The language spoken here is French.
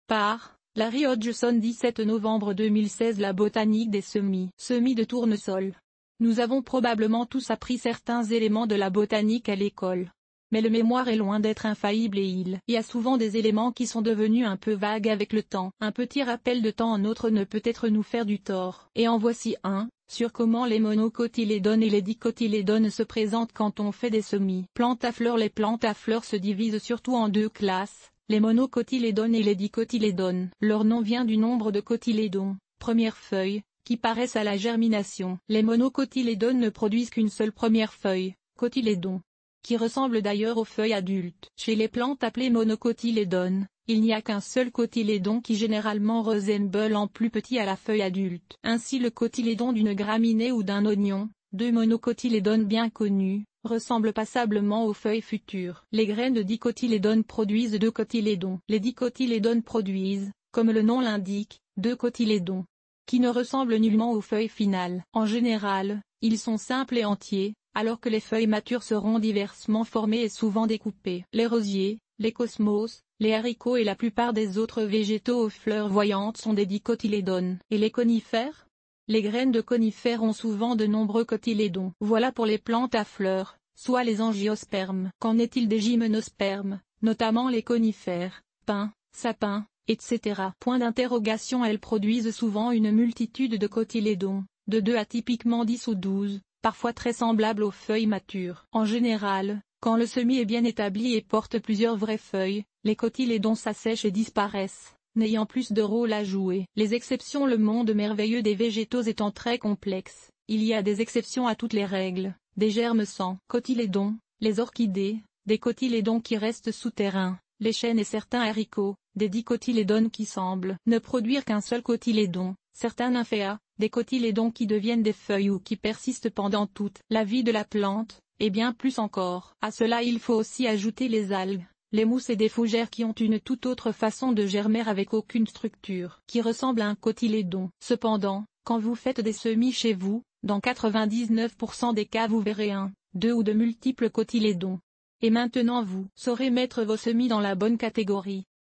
Par Larry Hodgson 17 novembre 2016. La botanique des semis. Semis de tournesol. Nous avons probablement tous appris certains éléments de la botanique à l'école. Mais le mémoire est loin d'être infaillible et il y a souvent des éléments qui sont devenus un peu vagues avec le temps. Un petit rappel de temps en autre ne peut être nous faire du tort. Et en voici un, sur comment les monocotylédones et les dicotylédones se présentent quand on fait des semis. Plantes à fleurs. Les plantes à fleurs se divisent surtout en deux classes, les monocotylédones et les dicotylédones. Leur nom vient du nombre de cotylédons, premières feuilles, qui paraissent à la germination. Les monocotylédones ne produisent qu'une seule première feuille, cotylédon, qui ressemble d'ailleurs aux feuilles adultes. Chez les plantes appelées monocotylédones, il n'y a qu'un seul cotylédon qui généralement ressemble en plus petit à la feuille adulte. Ainsi le cotylédon d'une graminée ou d'un oignon, deux monocotylédones bien connus, ressemble passablement aux feuilles futures. Les graines de dicotylédones produisent deux cotylédons. Les dicotylédones produisent, comme le nom l'indique, deux cotylédons, qui ne ressemblent nullement aux feuilles finales. En général, ils sont simples et entiers, alors que les feuilles matures seront diversement formées et souvent découpées. Les rosiers, les cosmos, les haricots et la plupart des autres végétaux aux fleurs voyantes sont des dicotylédones. Et les conifères? Les graines de conifères ont souvent de nombreux cotylédons. Voilà pour les plantes à fleurs, soit les angiospermes. Qu'en est-il des gymnospermes, notamment les conifères, pins, sapins, etc. Point d'interrogation. Elles produisent souvent une multitude de cotylédons, de 2 à typiquement 10 ou 12. Parfois très semblables aux feuilles matures. En général, quand le semis est bien établi et porte plusieurs vraies feuilles, les cotylédons s'assèchent et disparaissent, n'ayant plus de rôle à jouer. Les exceptions. Le monde merveilleux des végétaux étant très complexe, il y a des exceptions à toutes les règles, des germes sans cotylédons, les orchidées, des cotylédons qui restent souterrains, les chênes et certains haricots, des dicotylédones qui semblent ne produire qu'un seul cotylédon, certains nymphéas, des cotylédons qui deviennent des feuilles ou qui persistent pendant toute la vie de la plante, et bien plus encore. À cela il faut aussi ajouter les algues, les mousses et des fougères qui ont une toute autre façon de germer avec aucune structure qui ressemble à un cotylédon. Cependant, quand vous faites des semis chez vous, dans 99% des cas vous verrez un, deux ou de multiples cotylédons. Et maintenant vous saurez mettre vos semis dans la bonne catégorie.